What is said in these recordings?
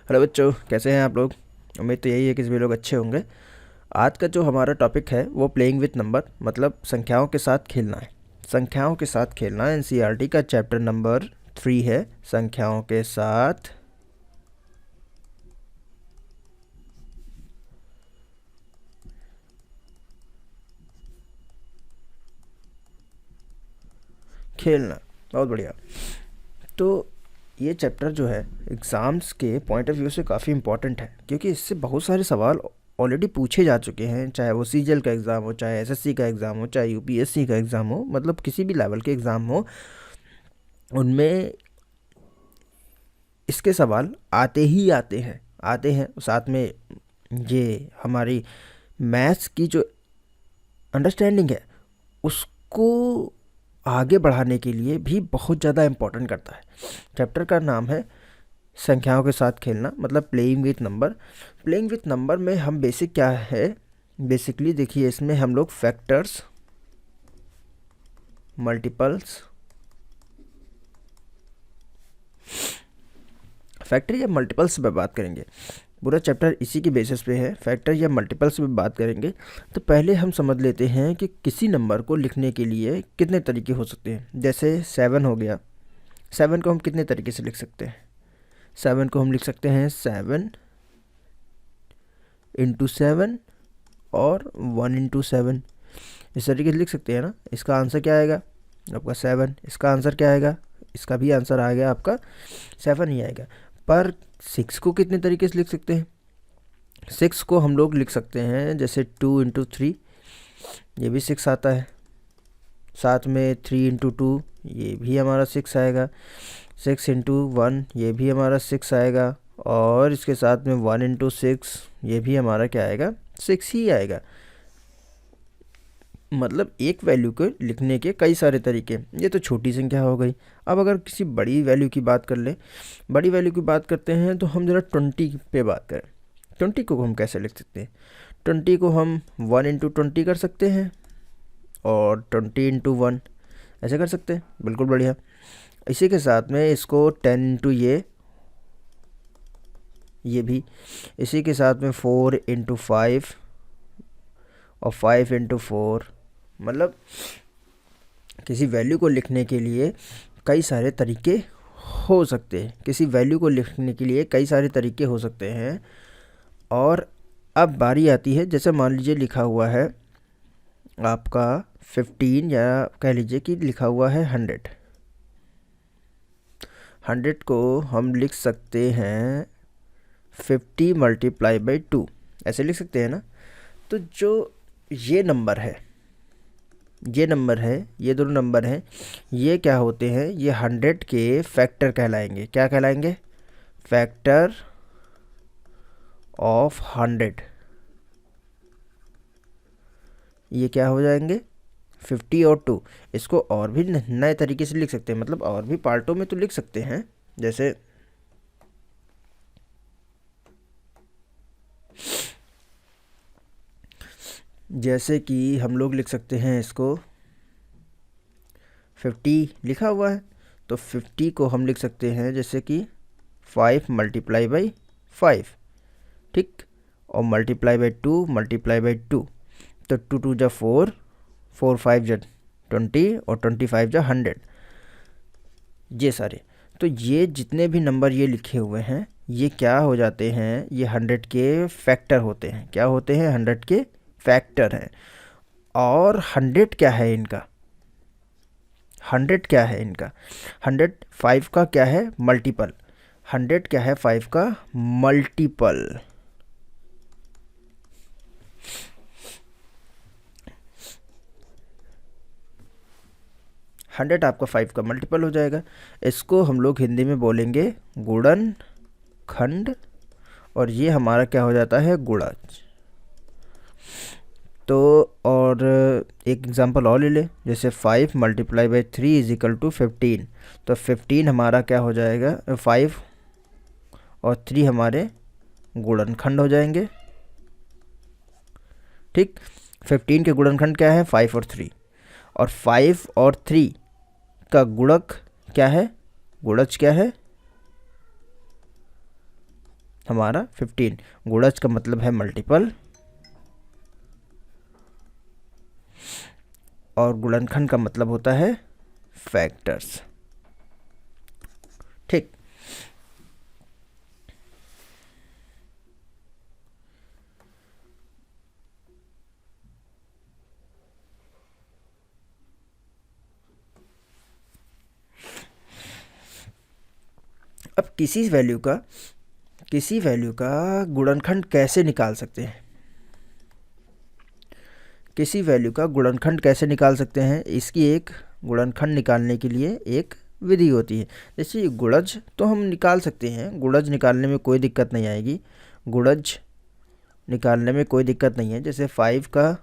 Hello बच्चों, कैसे हैं आप लोग। उम्मीद तो यही है कि सभी लोग अच्छे होंगे। आज का जो हमारा टॉपिक है वो प्लेइंग विथ नंबर मतलब संख्याओं के साथ खेलना है। संख्याओं के साथ खेलना एनसीईआरटी का चैप्टर नंबर 3 है, संख्याओं के साथ खेलना। बहुत बढ़िया। तो ये चैप्टर जो है एग्ज़ाम्स के पॉइंट ऑफ व्यू से काफ़ी इम्पॉर्टेंट है, क्योंकि इससे बहुत सारे सवाल ऑलरेडी पूछे जा चुके हैं, चाहे वो सीजीएल का एग्ज़ाम हो, चाहे एसएससी का एग्ज़ाम हो, चाहे यूपीएससी का एग्ज़ाम हो, मतलब किसी भी लेवल के एग्ज़ाम हो, उनमें इसके सवाल आते हैं। साथ में ये हमारी मैथ्स की जो अंडरस्टैंडिंग है उसको आगे बढ़ाने के लिए भी बहुत ज़्यादा इम्पोर्टेंट करता है। चैप्टर का नाम है संख्याओं के साथ खेलना मतलब playing with number. Playing with number में हम बेसिक क्या है, बेसिकली देखिए इसमें हम लोग फैक्टर्स, मल्टीपल्स, फैक्टर या मल्टीपल्स पे बात करेंगे। पूरा चैप्टर इसी की बेसिस पे है, फैक्टर या मल्टीपल्स पे बात करेंगे। तो पहले हम समझ लेते हैं कि किसी नंबर को लिखने के लिए कितने तरीके हो सकते हैं। जैसे 7 हो गया, 7 को हम कितने तरीके से लिख सकते हैं। 7 को हम लिख सकते हैं 7 इंटू 7 और 1 इंटू 7, इस तरीके से लिख सकते हैं ना। इसका आंसर क्या आएगा आपका 7। इसका आंसर क्या आएगा, इसका भी आंसर आ गया आपका 7 ही आएगा। पर 6 को कितने तरीके से लिख सकते हैं। 6 को हम लोग लिख सकते हैं जैसे 2 इंटू 3, ये भी 6 आता है। साथ में 3 इंटू 2, ये भी हमारा 6 आएगा। 6 इंटू 1, ये भी हमारा 6 आएगा। और इसके साथ में 1 इंटू 6, ये भी हमारा क्या आएगा, 6 ही आएगा। मतलब एक वैल्यू को लिखने के कई सारे तरीके। ये तो छोटी संख्या हो गई। अब अगर किसी बड़ी वैल्यू की बात कर ले, बड़ी वैल्यू की बात करते हैं तो हम ज़रा 20 पे बात करें। 20 को हम कैसे लिख सकते हैं। 20 को हम 1 इंटू 20 कर सकते हैं और 20 इंटू 1 ऐसे कर सकते हैं। बिल्कुल बढ़िया। इसी के साथ में इसको 10 इंटू ये भी। इसी के साथ में 4 इंटू 5 और 5 इंटू 4। मतलब किसी वैल्यू को लिखने के लिए कई सारे तरीके हो सकते हैं। किसी वैल्यू को लिखने के लिए कई सारे तरीके हो सकते हैं। और अब बारी आती है, जैसे मान लीजिए लिखा हुआ है आपका 15, या कह लीजिए कि लिखा हुआ है 100। 100 को हम लिख सकते हैं 50 मल्टीप्लाई बाई 2, ऐसे लिख सकते हैं ना। तो जो ये नंबर है, ये दोनों नंबर हैं, ये क्या होते हैं, ये 100 के फैक्टर कहलाएंगे। क्या कहलाएंगे, फैक्टर ऑफ 100। ये क्या हो जाएंगे, 50 और 2। इसको और भी नए तरीके से लिख सकते हैं, मतलब और भी पार्टों में तो लिख सकते हैं। जैसे कि हम लोग लिख सकते हैं इसको 50 लिखा हुआ है तो 50 को हम लिख सकते हैं जैसे कि 5 मल्टीप्लाई बाई 5, ठीक। और मल्टीप्लाई बाई 2 मल्टीप्लाई बाई 2, तो 2 2 जा 4, 4 5 जा 20 और 25 जा 100। ये सारे, तो ये जितने भी नंबर ये लिखे हुए हैं ये क्या हो जाते हैं, ये 100 के फैक्टर होते हैं। क्या होते हैं, 100 के फैक्टर हैं। और 100 क्या है इनका, 100 क्या है इनका, 100 5 का क्या है, मल्टीपल। 100 क्या है, 5 का मल्टीपल। हंड्रेड आपका 5 का मल्टीपल हो जाएगा। इसको हम लोग हिंदी में बोलेंगे गुणन खंड, और ये हमारा क्या हो जाता है, गुणज। तो और एक एग्जांपल और ले ले, जैसे 5 multiply by 3 is equal to 15। तो 15 हमारा क्या हो जाएगा, 5 और 3 हमारे गुणनखंड हो जाएंगे, ठीक। 15 के गुणनखंड क्या है, 5 और 3, और 5 और 3 का गुणक क्या है, गुणज क्या है, हमारा 15। गुणज का मतलब है मल्टीपल और गुणनखंड का मतलब होता है फैक्टर्स। ठीक, अब किसी वैल्यू का गुणनखंड कैसे निकाल सकते हैं? किसी वैल्यू का गुणनखंड कैसे निकाल सकते हैं, इसकी एक गुणनखंड निकालने के लिए एक विधि होती है। जैसे गुणज तो हम निकाल सकते हैं, गुणज निकालने में कोई दिक्कत नहीं आएगी, गुणज निकालने में कोई दिक्कत नहीं है। जैसे 5 का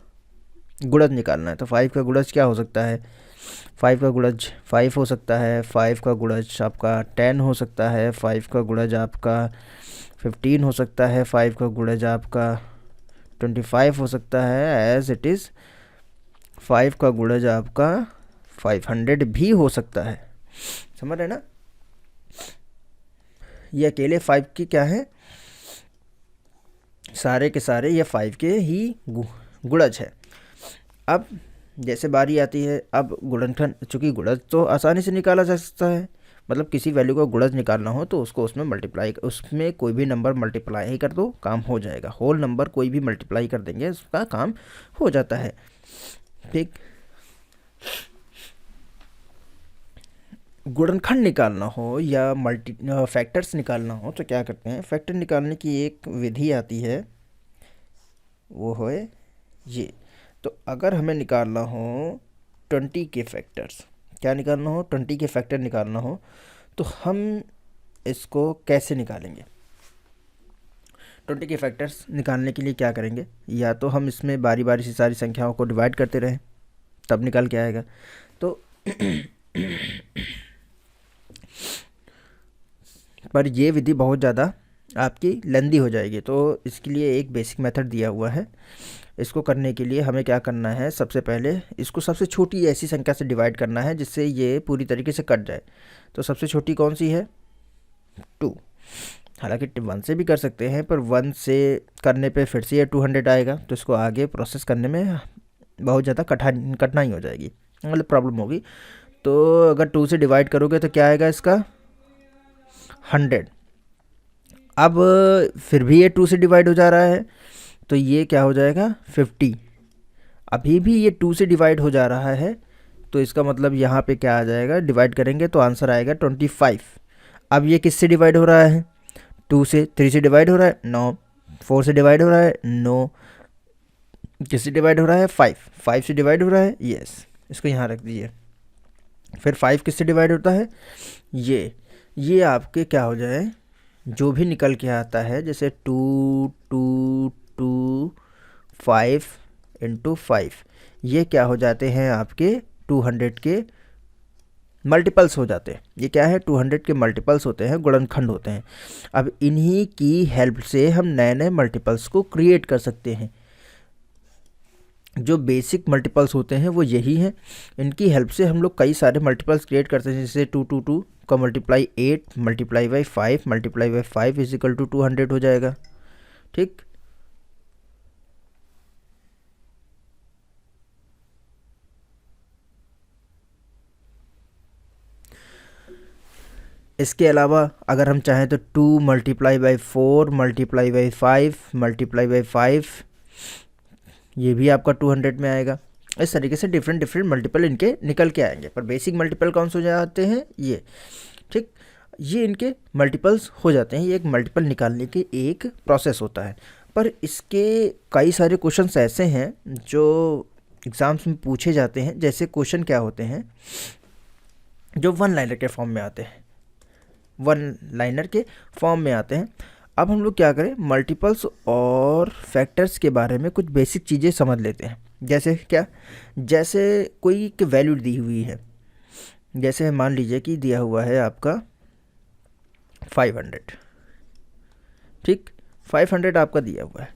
गुणज निकालना है तो 5 का गुणज क्या हो सकता है? 5 का गुणज 5 हो सकता है, 5 का गुणज आपका 10 हो सकता है, 5 का गुणज आपका 15 हो सकता है, 5 का गुणज आपका 25 हो सकता है, एज इट इज़ 5 का गुणज आपका 500 भी हो सकता है। समझ रहे ना? ये अकेले 5 के क्या है, सारे के सारे ये 5 के ही गुणज है। अब जैसे बारी आती है, अब गुणनखंड, चूँकि गुणज तो आसानी से निकाला जा सकता है, मतलब किसी वैल्यू का गुणज निकालना हो तो उसको उसमें मल्टीप्लाई, उसमें कोई भी नंबर मल्टीप्लाई ही कर दो, काम हो जाएगा। होल नंबर कोई भी मल्टीप्लाई कर देंगे, उसका काम हो जाता है। ठीक, गुणनखंड निकालना हो या फैक्टर्स निकालना हो तो क्या करते हैं? फैक्टर निकालने की एक विधि आती है, वो है ये। तो अगर हमें निकालना हो 20 के फैक्टर्स, क्या निकालना हो? 20 के फैक्टर निकालना हो तो हम इसको कैसे निकालेंगे? 20 के फैक्टर्स निकालने के लिए क्या करेंगे? या तो हम इसमें बारी बारी से सारी संख्याओं को डिवाइड करते रहें, तब निकाल के आएगा। तो पर ये विधि बहुत ज़्यादा आपकी लंबी हो जाएगी, तो इसके लिए एक बेसिक मेथड दिया हुआ है। इसको करने के लिए हमें क्या करना है? सबसे पहले इसको सबसे छोटी ऐसी संख्या से डिवाइड करना है जिससे ये पूरी तरीके से कट जाए। तो सबसे छोटी कौन सी है? 2। हालांकि 1 से भी कर सकते हैं, पर 1 से करने पे फिर से ये 200 आएगा, तो इसको आगे प्रोसेस करने में बहुत ज़्यादा कठिनाई हो जाएगी, मतलब प्रॉब्लम होगी। तो अगर 2 से डिवाइड करोगे तो क्या आएगा इसका? 100। अब फिर भी ये 2 से डिवाइड हो जा रहा है तो ये क्या हो जाएगा? 50। अभी भी ये 2 से डिवाइड हो जा रहा है, तो इसका मतलब यहाँ पे क्या आ जाएगा? डिवाइड करेंगे तो आंसर आएगा 25। अब ये किससे डिवाइड हो रहा है? 2 से। 3 से डिवाइड हो रहा है? नो। 4 से डिवाइड हो रहा है? नो। किससे डिवाइड हो रहा है? 5 से डिवाइड हो रहा है? यस। इसको यहाँ रख दीजिए। फिर 5 किससे डिवाइड होता है? ये आपके क्या हो जाए, जो भी निकल के आता है, जैसे 2 2 2 5 इंटू 5, ये क्या हो जाते हैं? आपके 200 के मल्टीपल्स हो जाते हैं। ये क्या है? 200 के मल्टीपल्स होते हैं, गुणनखंड होते हैं। अब इन्हीं की हेल्प से हम नए नए मल्टीपल्स को क्रिएट कर सकते हैं। जो बेसिक मल्टीपल्स होते हैं वो यही हैं, इनकी हेल्प से हम लोग कई सारे मल्टीपल्स क्रिएट करते हैं। जैसे 2 2 2 का multiply 8 multiply by 5 multiply by 5 is equal to 200 हो जाएगा। ठीक, इसके अलावा अगर हम चाहें तो 2 multiply by 4 multiply by 5 multiply by 5, ये भी आपका 200 में आएगा। इस तरीके से डिफरेंट डिफरेंट मल्टीपल इनके निकल के आएंगे, पर बेसिक मल्टीपल कौन से हो जाते हैं? ये। ठीक, ये इनके मल्टीपल्स हो जाते हैं। ये एक मल्टीपल निकालने की एक प्रोसेस होता है, पर इसके कई सारे क्वेश्चंस ऐसे हैं जो एग्ज़ाम्स में पूछे जाते हैं। जैसे क्वेश्चन क्या होते हैं जो वन लाइनर के फॉर्म में आते हैं, अब हम लोग क्या करें? मल्टीपल्स और फैक्टर्स के बारे में कुछ बेसिक चीज़ें समझ लेते हैं। जैसे क्या? जैसे कोई की वैल्यू दी हुई है, जैसे मान लीजिए कि दिया हुआ है आपका 500। ठीक, 500 आपका दिया हुआ है,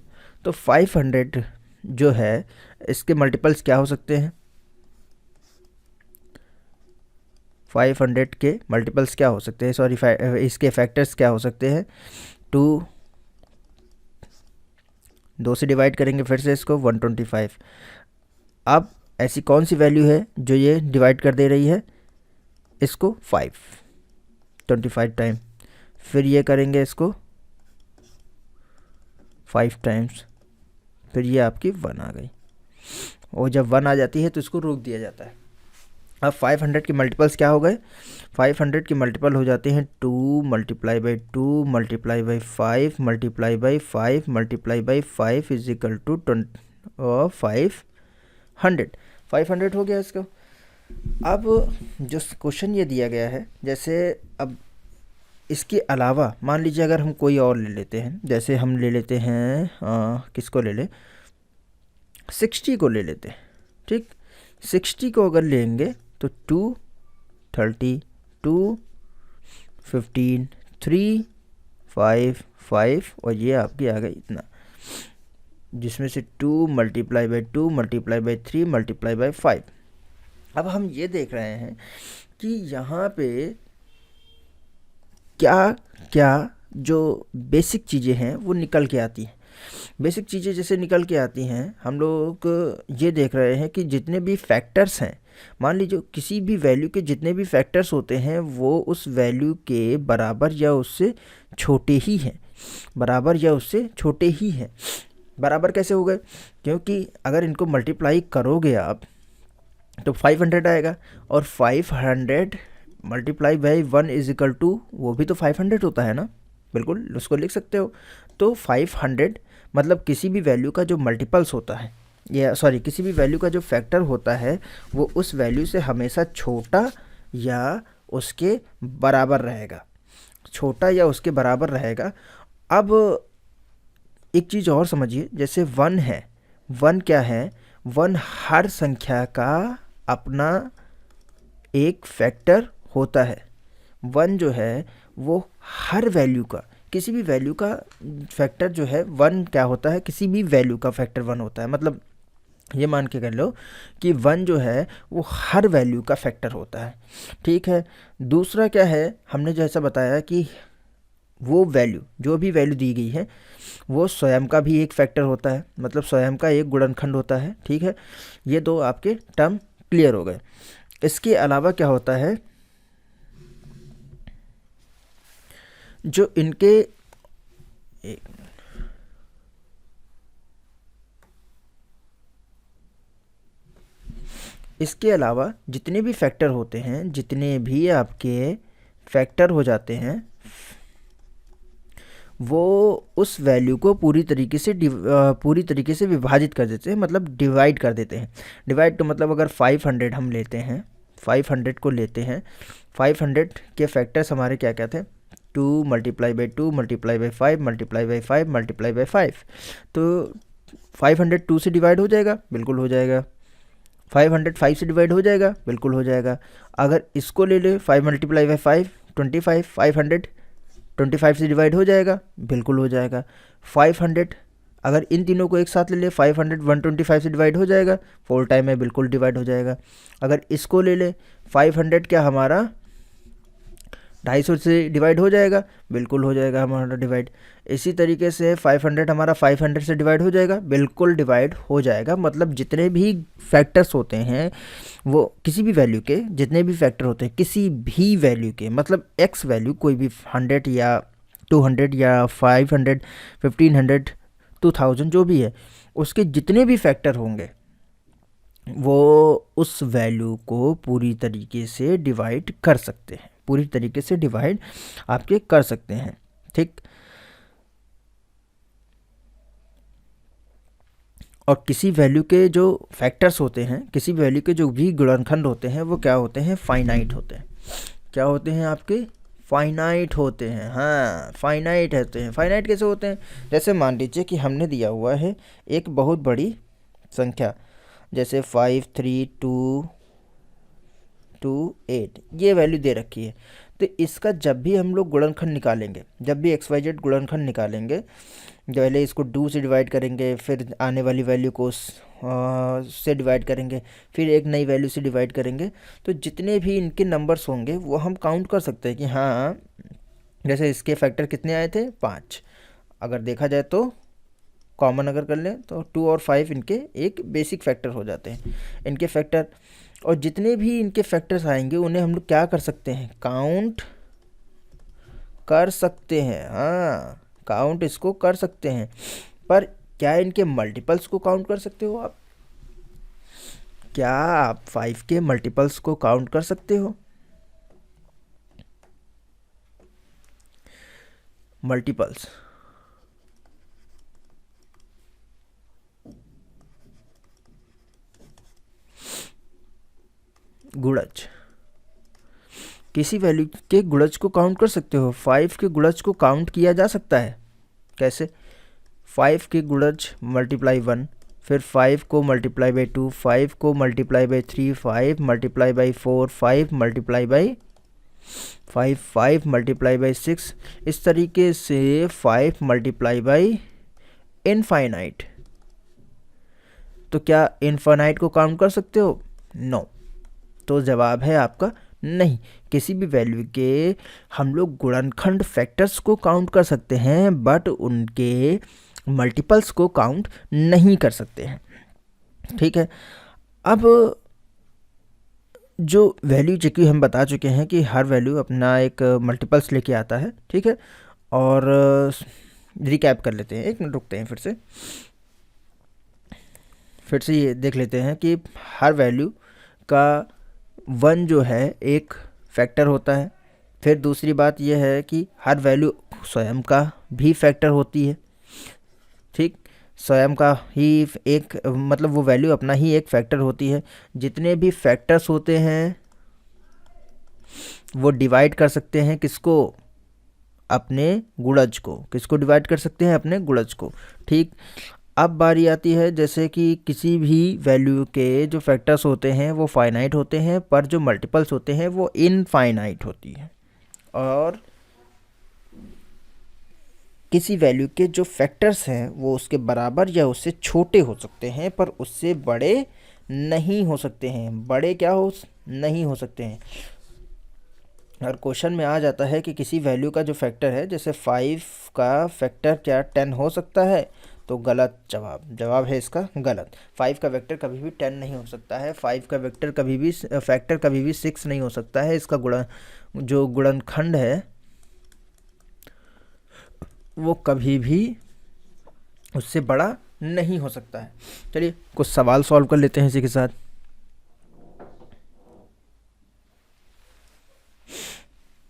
तो 500 जो है इसके मल्टीपल्स क्या हो सकते हैं? 500 के मल्टीपल्स क्या हो सकते हैं? सॉरी, इसके फैक्टर्स क्या हो सकते हैं? 2 2 से डिवाइड करेंगे फिर से इसको 125। अब ऐसी कौन सी वैल्यू है जो ये डिवाइड कर दे रही है इसको 25 टाइम, फिर ये करेंगे इसको 5 टाइम्स, फिर ये आपकी 1 आ गई। और जब 1 आ जाती है तो इसको रोक दिया जाता है। अब 500 के मल्टीपल्स क्या हो गए, 500 के मल्टीपल हो जाते हैं 2 multiply by 2 multiply by 5 multiply by 5 multiply by 5 is equal to 500। 500 हो गया इसका। अब जो क्वेश्चन ये दिया गया है, जैसे अब इसके अलावा मान लीजिए अगर हम कोई और ले लेते हैं, जैसे हम ले लेते हैं किसको ले लें, 60 को ले लेते हैं। ठीक, 60 को अगर लेंगे तो 2 30 2 15 3 5 5 और ये आपकी आ गई इतना, जिसमें से 2 multiply by 2 multiply by 3 multiply by 5। अब हम ये देख रहे हैं कि यहाँ पे क्या क्या जो बेसिक चीज़ें हैं वो निकल के आती हैं। बेसिक चीज़ें जैसे निकल के आती हैं, हम लोग ये देख रहे हैं कि जितने भी फैक्टर्स हैं, मान लीजिए किसी भी वैल्यू के जितने भी फैक्टर्स होते हैं वो उस वैल्यू के बराबर या उससे छोटे ही हैं, बराबर या उससे छोटे ही हैं। बराबर कैसे हो गए, क्योंकि अगर इनको मल्टीप्लाई करोगे आप तो 500 आएगा, और 500 multiply by 1 is equal to, वो भी तो 500 होता है ना, बिल्कुल उसको लिख सकते हो। तो 500 मतलब किसी भी वैल्यू का जो मल्टीपल्स होता है, या सॉरी किसी भी वैल्यू का जो फैक्टर होता है वो उस वैल्यू से हमेशा छोटा या उसके बराबर रहेगा, छोटा या उसके बराबर रहेगा। अब एक चीज़ और समझिए, जैसे 1 है, 1 क्या है, 1 हर संख्या का अपना एक फैक्टर होता है। 1 जो है वो हर वैल्यू का, किसी भी वैल्यू का फैक्टर जो है 1 क्या होता है, किसी भी वैल्यू का फैक्टर 1 होता है। मतलब ये मान के कर लो कि 1 जो है वो हर वैल्यू का फैक्टर होता है। ठीक है, दूसरा क्या है, हमने जैसा बताया कि वो वैल्यू, जो भी वैल्यू दी गई है वो स्वयं का भी एक फैक्टर होता है, मतलब स्वयं का एक गुणनखंड होता है। ठीक है, ये दो आपके टर्म क्लियर हो गए। इसके अलावा क्या होता है, जो इनके इसके अलावा जितने भी फैक्टर होते हैं, जितने भी आपके फैक्टर हो जाते हैं, वो उस वैल्यू को पूरी तरीके से विभाजित कर देते हैं, मतलब डिवाइड कर देते हैं। डिवाइड तो मतलब अगर 500 हम लेते हैं, 500 को लेते हैं, 500 के फैक्टर्स हमारे क्या क्या थे, 2 multiply by 2 multiply by 5 multiply by 5 multiply by 5। तो 500 2 से डिवाइड हो जाएगा, बिल्कुल हो जाएगा। 500 5 से डिवाइड हो जाएगा, बिल्कुल हो जाएगा। अगर इसको ले ले 5 मल्टीप्लाई बाई 5 25, 500 25 से डिवाइड हो जाएगा, बिल्कुल हो जाएगा। 500 अगर इन तीनों को एक साथ ले ले, 500 125 से डिवाइड हो जाएगा, 4 टाइम में बिल्कुल डिवाइड हो जाएगा। अगर इसको ले ले 500 क्या हमारा 250 से डिवाइड हो जाएगा, बिल्कुल हो जाएगा हमारा डिवाइड। इसी तरीके से 500 हमारा 500 से डिवाइड हो जाएगा, बिल्कुल डिवाइड हो जाएगा। मतलब जितने भी फैक्टर्स होते हैं वो किसी भी वैल्यू के, जितने भी फैक्टर होते हैं किसी भी वैल्यू के, मतलब एक्स वैल्यू कोई भी 100 या 200 या 500 1500 2000 जो भी है, उसके जितने भी फैक्टर होंगे वो उस वैल्यू को पूरी तरीके से डिवाइड कर सकते हैं, पूरी तरीके से डिवाइड आपके कर सकते हैं। ठीक, और किसी वैल्यू के जो फैक्टर्स होते हैं, किसी भी वैल्यू के जो भी गुणनखंड होते हैं वो क्या होते हैं, फाइनाइट होते हैं। क्या होते हैं आपके, फाइनाइट होते हैं। हाँ, फाइनाइट होते हैं। फाइनाइट कैसे होते हैं, जैसे मान लीजिए कि हमने दिया हुआ है एक बहुत बड़ी संख्या, जैसे 5 3 2 2 8, ये वैल्यू दे रखी है। तो इसका जब भी हम लोग गुणनखंड निकालेंगे, जब भी XYZ गुणनखंड निकालेंगे, पहले इसको 2 से डिवाइड करेंगे, फिर आने वाली वैल्यू को से डिवाइड करेंगे, फिर एक नई वैल्यू से डिवाइड करेंगे। तो जितने भी इनके नंबर्स होंगे वो हम काउंट कर सकते हैं कि हाँ, जैसे इसके फैक्टर कितने आए थे, 5। अगर देखा जाए तो कॉमन अगर कर लें तो 2 और 5 इनके एक बेसिक फैक्टर हो जाते हैं। इनके फैक्टर और जितने भी इनके फैक्टर्स आएंगे उन्हें हम लोग क्या कर सकते हैं, काउंट कर सकते हैं। हाँ, काउंट इसको कर सकते हैं, पर क्या इनके मल्टीपल्स को काउंट कर सकते हो आप? क्या आप 5 के मल्टीपल्स को काउंट कर सकते हो? मल्टीपल्स, गुणज, किसी वैल्यू के गुणज को काउंट कर सकते हो? 5 के गुणज को काउंट किया जा सकता है। कैसे? 5 के गुणज मल्टीप्लाई 1, फिर 5 को मल्टीप्लाई बाई 2, 5 को multiply by 3, 5 multiply by 4, 5 multiply by 5, 5 multiply by 6, इस तरीके से 5 मल्टीप्लाई बाई इनफाइनाइट। तो क्या इनफाइनाइट को काउंट कर सकते हो? नो। तो जवाब है आपका नहीं। किसी भी वैल्यू के हम लोग गुणनखंड फैक्टर्स को काउंट कर सकते हैं, बट उनके मल्टीपल्स को काउंट नहीं कर सकते हैं। ठीक है। अब जो वैल्यू जो हम बता चुके हैं कि हर वैल्यू अपना एक मल्टीपल्स लेके आता है। ठीक है। और रिकैप कर लेते हैं, एक मिनट रुकते हैं, फिर से ये देख लेते हैं कि हर वैल्यू का 1 जो है एक फैक्टर होता है। फिर दूसरी बात यह है कि हर वैल्यू स्वयं का भी फैक्टर होती है। ठीक, स्वयं का ही एक मतलब वो वैल्यू अपना ही एक फैक्टर होती है। जितने भी फैक्टर्स होते हैं वो डिवाइड कर सकते हैं किसको? अपने गुणज को। किसको डिवाइड कर सकते हैं? अपने गुणज को। ठीक, अब बारी आती है जैसे कि किसी भी वैल्यू के जो फैक्टर्स होते हैं वो फाइनाइट होते हैं, पर जो मल्टीपल्स होते हैं वो इनफाइनाइट होती है। और किसी वैल्यू के जो फैक्टर्स हैं वो उसके बराबर या उससे छोटे हो सकते हैं, पर उससे बड़े नहीं हो सकते हैं। बड़े क्या हो नहीं हो सकते हैं। और क्वेश्चन में आ जाता है कि किसी वैल्यू का जो फैक्टर है, जैसे 5 का फैक्टर क्या 10 हो सकता है? तो गलत जवाब है इसका गलत। 5 का वेक्टर कभी भी 10 नहीं हो सकता है। 5 का वेक्टर कभी भी फैक्टर कभी भी 6 नहीं हो सकता है। इसका जो गुणनखंड है वो कभी भी उससे बड़ा नहीं हो सकता है। चलिए कुछ सवाल सॉल्व कर लेते हैं इसी के साथ।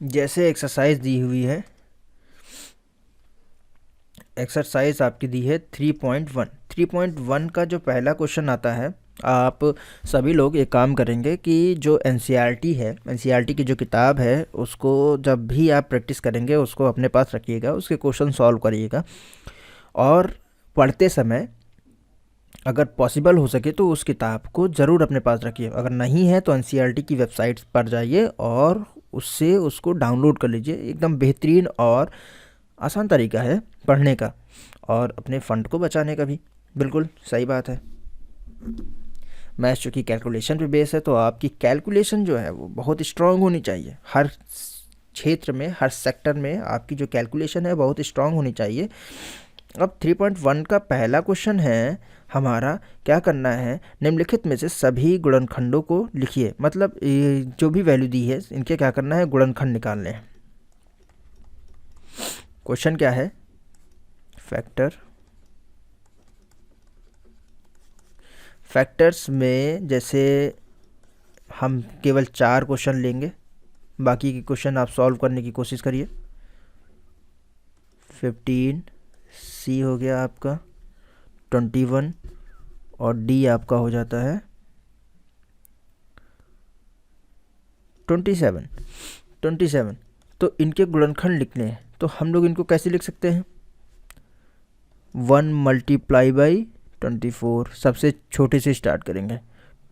जैसे एक्सरसाइज दी हुई है, एक्सरसाइज आपकी दी है 3.1। 3.1 का जो पहला क्वेश्चन आता है, आप सभी लोग एक काम करेंगे कि जो एनसीईआरटी है, एनसीईआरटी की जो किताब है उसको जब भी आप प्रैक्टिस करेंगे उसको अपने पास रखिएगा, उसके क्वेश्चन सॉल्व करिएगा। और पढ़ते समय अगर पॉसिबल हो सके तो उस किताब को ज़रूर अपने पास रखिए। अगर नहीं है तो एनसीईआरटी की वेबसाइट पर जाइए और उससे उसको डाउनलोड कर लीजिए। एकदम बेहतरीन और आसान तरीका है पढ़ने का और अपने फंड को बचाने का भी। बिल्कुल सही बात है। मैथ्स चूँकि कैलकुलेशन पे बेस है तो आपकी कैलकुलेशन जो है वो बहुत स्ट्रांग होनी चाहिए। हर क्षेत्र में, हर सेक्टर में आपकी जो कैलकुलेशन है बहुत स्ट्रांग होनी चाहिए। अब 3.1 का पहला क्वेश्चन है हमारा, क्या करना है, निम्नलिखित में से सभी गुणनखंडों को लिखिए। मतलब जो भी वैल्यू दी है इनके क्या करना है, गुणनखंड निकालने हैं। क्वेश्चन क्या है, फैक्टर्स में जैसे हम केवल 4 क्वेश्चन लेंगे, बाकी के क्वेश्चन आप सॉल्व करने की कोशिश करिए। 15 सी हो गया आपका, 21 और डी आपका हो जाता है 27। तो इनके गुणनखंड लिखने हैं तो हम लोग इनको कैसे लिख सकते हैं? 1 मल्टीप्लाई बाई 24, सबसे छोटे से स्टार्ट करेंगे,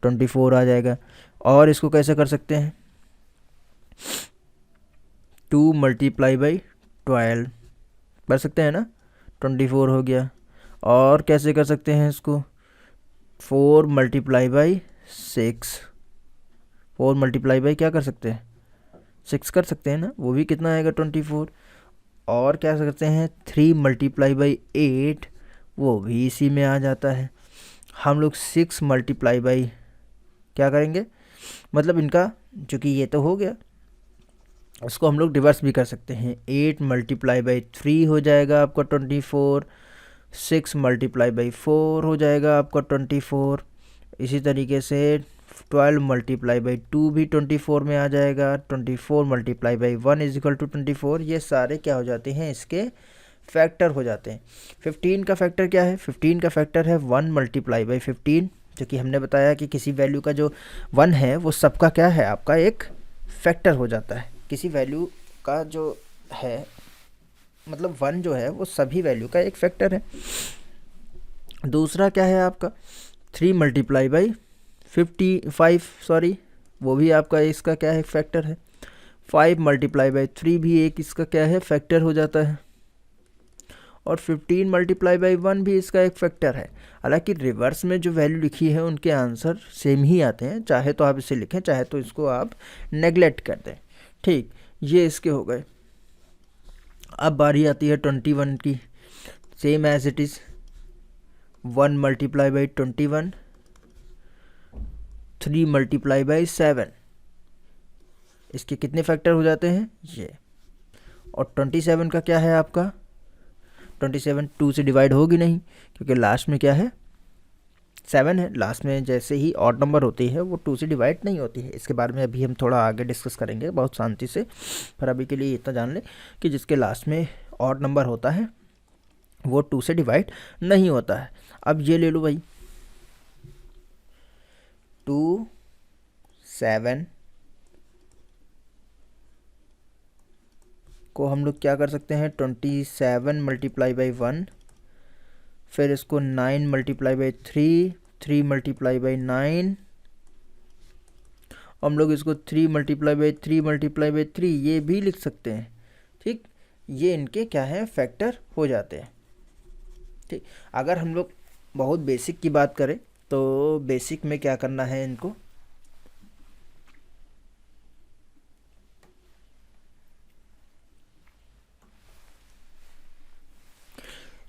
24 आ जाएगा। और इसको कैसे कर सकते हैं? 2 मल्टीप्लाई बाई 12 कर सकते हैं ना, 24 हो गया। और कैसे कर सकते हैं इसको? 4 मल्टीप्लाई बाई 6, 4 मल्टीप्लाई बाई क्या कर सकते हैं, 6 कर सकते हैं ना, वो भी कितना आएगा 24। और क्या करते हैं 3 मल्टीप्लाई बाई 8, वो भी इसी में आ जाता है। हम लोग 6 मल्टीप्लाई बाई क्या करेंगे, मतलब इनका चूँकि ये तो हो गया, इसको हम लोग रिवर्स भी कर सकते हैं। 8 मल्टीप्लाई बाई 3 हो जाएगा आपका 24, 6 मल्टीप्लाई बाई 4 हो जाएगा आपका 24। इसी तरीके से 12 मल्टीप्लाई बाई 2 भी 24 में आ जाएगा। 24 multiply by 1 is equal to 24। ये सारे क्या हो जाते हैं, इसके फैक्टर हो जाते हैं। 15 का फैक्टर क्या है, 15 का फैक्टर है 1 मल्टीप्लाई बाई 15, जो कि हमने बताया कि किसी वैल्यू का जो 1 है वो सबका क्या है, आपका एक फैक्टर हो जाता है। किसी वैल्यू का जो है, मतलब 1 जो है वो सभी वैल्यू का एक फैक्टर है। दूसरा क्या है आपका 3 मल्टीप्लाई बाई 55, सॉरी, वो भी आपका इसका क्या है, फैक्टर है। 5 मल्टीप्लाई बाई 3 भी एक इसका क्या है, फैक्टर हो जाता है। और 15 मल्टीप्लाई बाई 1 भी इसका एक फैक्टर है। हालांकि रिवर्स में जो वैल्यू लिखी है उनके आंसर सेम ही आते हैं, चाहे तो आप इसे लिखें, चाहे तो इसको आप नेगलेक्ट कर दें। ठीक, ये इसके हो गए। अब बारी आती है 21 की। Same as it is 1 multiply by 21, 3 multiply by 7, इसके कितने फैक्टर हो जाते हैं, ये। और 27 का क्या है आपका, 27 2 से डिवाइड होगी नहीं, क्योंकि लास्ट में क्या है, 7 है। लास्ट में जैसे ही ऑड नंबर होती है वो 2 से डिवाइड नहीं होती है। इसके बारे में अभी हम थोड़ा आगे डिस्कस करेंगे बहुत शांति से, पर अभी के लिए इतना जान लें कि जिसके लास्ट में ऑड नंबर होता है वो 2 से डिवाइड नहीं होता है। अब ये ले लो भाई, 2 7 को हम लोग क्या कर सकते हैं, 27 मल्टीप्लाई बाई 1, फिर इसको 9 मल्टीप्लाई बाई 3, 3 मल्टीप्लाई बाई 9, हम लोग इसको 3 मल्टीप्लाई बाई 3 मल्टीप्लाई बाई 3 ये भी लिख सकते हैं। ठीक, ये इनके क्या है, फैक्टर हो जाते हैं। ठीक, अगर हम लोग बहुत बेसिक की बात करें तो बेसिक में क्या करना है इनको,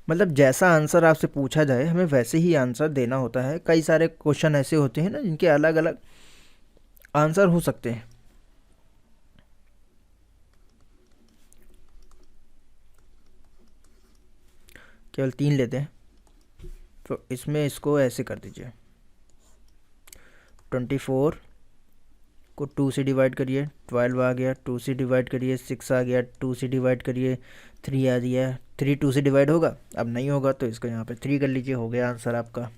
मतलब जैसा आंसर आपसे पूछा जाए हमें वैसे ही आंसर देना होता है। कई सारे क्वेश्चन ऐसे होते हैं ना जिनके अलग अलग आंसर हो सकते हैं। केवल 3 लेते हैं, तो इसमें इसको ऐसे कर दीजिए, 24 को 2 से डिवाइड करिए, 12 आ गया, 2 से डिवाइड करिए, 6 आ गया, 2 से डिवाइड करिए, 3 आ गया, 3 2 से डिवाइड होगा, अब नहीं होगा तो इसको यहाँ पे 3 कर लीजिए, हो गया आंसर आपका।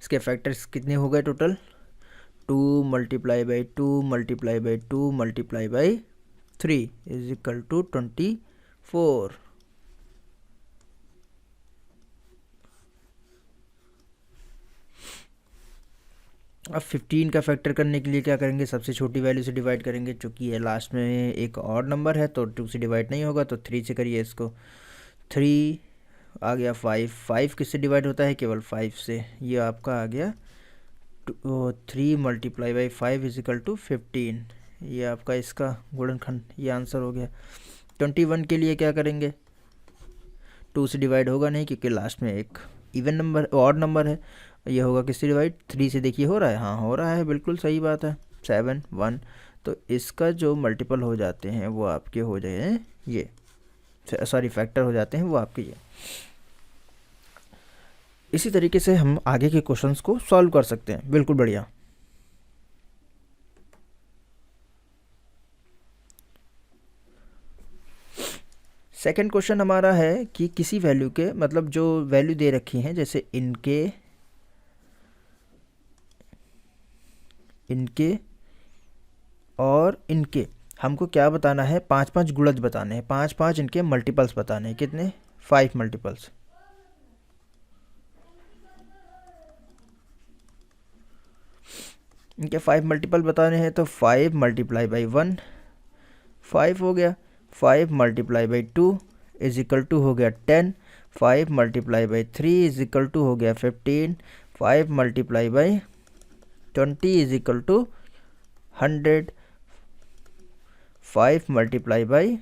इसके फैक्टर्स कितने हो गए total, 2 multiply by 2 multiply by 2 multiply by 3 is equal to 24। अब 15 का फैक्टर करने के लिए क्या करेंगे, सबसे छोटी वैल्यू से डिवाइड करेंगे, चूँकि ये लास्ट में एक ऑड नंबर है तो 2 से डिवाइड नहीं होगा, तो 3 से करिए इसको, 3 आ गया, 5 किससे डिवाइड होता है, केवल 5 से, ये आपका आ गया 3 multiply by 5 is equal to 15। ये आपका इसका गुणनखंड, ये आंसर हो गया। 21 के लिए क्या करेंगे, 2 से डिवाइड होगा नहीं क्योंकि लास्ट में एक इवन नंबर, ऑड नंबर है। ये होगा किससे डिवाइड, 3 से, देखिए हो रहा है, हाँ हो रहा है, बिल्कुल सही बात है, 7 1। तो इसका जो मल्टीपल हो जाते हैं वो आपके हो जाए ये, सॉरी फैक्टर हो जाते हैं वो आपके ये। इसी तरीके से हम आगे के क्वेश्चंस को सॉल्व कर सकते हैं, बिल्कुल बढ़िया। सेकंड क्वेश्चन हमारा है कि किसी वैल्यू के, मतलब जो वैल्यू दे रखी हैं, जैसे इनके और इनके, हमको क्या बताना है, 5 गुणज बताने हैं, 5 इनके मल्टीपल्स बताने हैं, कितने, 5 मल्टीपल्स। इनके 5 मल्टीपल बताने हैं, तो 5 मल्टीप्लाई बाई 1 5 हो गया, 5 multiply by 2 is equal to हो गया 10, 5 multiply by 3 is equal to हो गया 15, 5 multiply by 20 is equal to 100, 5 multiply by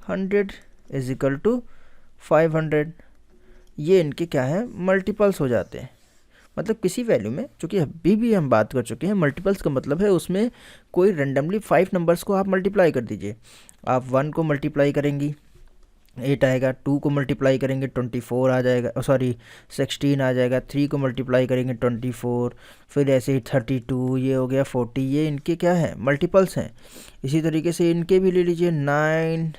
100 is equal to 500। ये इनके क्या है, मल्टीपल्स हो जाते हैं। मतलब किसी वैल्यू में, चूँकि अभी भी हम बात कर चुके हैं, मल्टीपल्स का मतलब है उसमें कोई रेंडमली 5 नंबर्स को आप मल्टीप्लाई कर दीजिए। आप 1 को मल्टीप्लाई करेंगी 8 आएगा, 2 को मल्टीप्लाई करेंगे 24 आ जाएगा, सॉरी 16 आ जाएगा, 3 को मल्टीप्लाई करेंगे 24, फिर ऐसे ही 32, ये हो गया 40, ये इनके क्या है, मल्टीपल्स हैं। इसी तरीके से इनके भी ले लीजिए 9,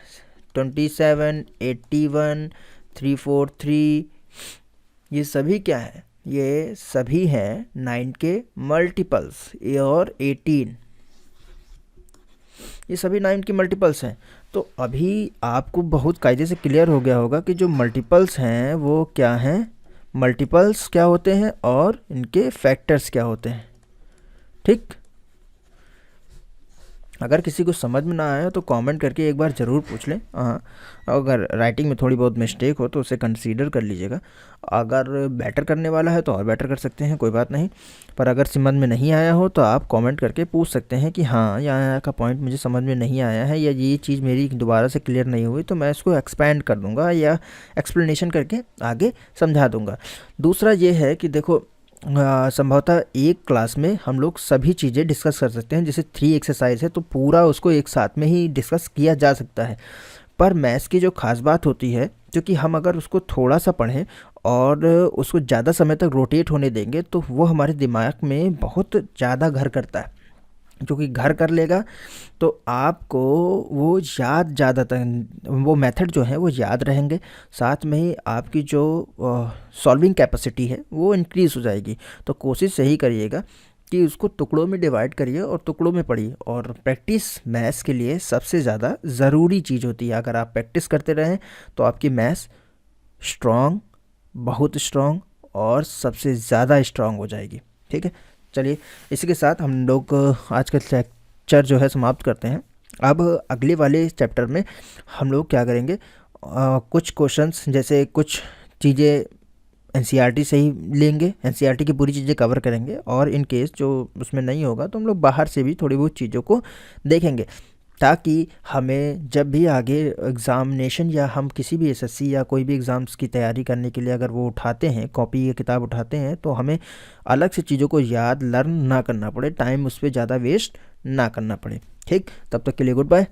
27, 81, 343, ये सभी क्या है, ये सभी हैं 9 के मल्टीपल्स, ये और 18, ये सभी 9 के मल्टीपल्स हैं। तो अभी आपको बहुत कायदे से क्लियर हो गया होगा कि जो मल्टीपल्स हैं वो क्या हैं, मल्टीपल्स क्या होते हैं और इनके फैक्टर्स क्या होते हैं। ठीक, अगर किसी को समझ में ना आया तो कमेंट करके एक बार ज़रूर पूछ लें। हाँ, अगर राइटिंग में थोड़ी बहुत मिस्टेक हो तो उसे कंसीडर कर लीजिएगा। अगर बेटर करने वाला है तो और बेटर कर सकते हैं, कोई बात नहीं। पर अगर समझ में नहीं आया हो तो आप कमेंट करके पूछ सकते हैं कि हाँ, यहाँ का पॉइंट मुझे समझ में नहीं आया है या ये चीज़ मेरी दोबारा से क्लियर नहीं हुई, तो मैं इसको एक्सपैंड कर दूँगा या एक्सप्लेनेशन करके आगे समझा दूँगा। दूसरा ये है कि देखो, संभवतः एक क्लास में हम लोग सभी चीज़ें डिस्कस कर सकते हैं। जैसे 3 एक्सरसाइज है तो पूरा उसको एक साथ में ही डिस्कस किया जा सकता है। पर मैथ्स की जो ख़ास बात होती है, क्योंकि हम अगर उसको थोड़ा सा पढ़ें और उसको ज़्यादा समय तक रोटेट होने देंगे तो वो हमारे दिमाग में बहुत ज़्यादा घर करता है। क्योंकि घर कर लेगा तो आपको वो याद ज़्यादा वो मेथड जो है वो याद रहेंगे, साथ में ही आपकी जो सॉल्विंग कैपेसिटी है वो इंक्रीज़ हो जाएगी। तो कोशिश यही करिएगा कि उसको टुकड़ों में डिवाइड करिए और टुकड़ों में पढ़िए। और प्रैक्टिस मैथ्स के लिए सबसे ज़्यादा ज़रूरी चीज़ होती है। अगर आप प्रैक्टिस करते रहें तो आपकी मैथ्स स्ट्रॉन्ग, बहुत स्ट्रॉन्ग और सबसे ज़्यादा स्ट्रॉन्ग हो जाएगी। ठीक है, चलिए इसी के साथ हम लोग आज का लेक्चर जो है समाप्त करते हैं। अब अगले वाले चैप्टर में हम लोग क्या करेंगे, कुछ क्वेश्चंस, जैसे कुछ चीज़ें एनसीईआरटी से ही लेंगे, एनसीईआरटी की पूरी चीज़ें कवर करेंगे, और इन केस जो उसमें नहीं होगा तो हम लोग बाहर से भी थोड़ी बहुत चीज़ों को देखेंगे, ताकि हमें जब भी आगे एग्ज़ामिनेशन या हम किसी भी एसएससी या कोई भी एग्ज़ाम्स की तैयारी करने के लिए अगर वो उठाते हैं, कॉपी या किताब उठाते हैं, तो हमें अलग से चीज़ों को याद लर्न ना करना पड़े, टाइम उस पर ज़्यादा वेस्ट ना करना पड़े। ठीक, तब तक के लिए गुड बाय।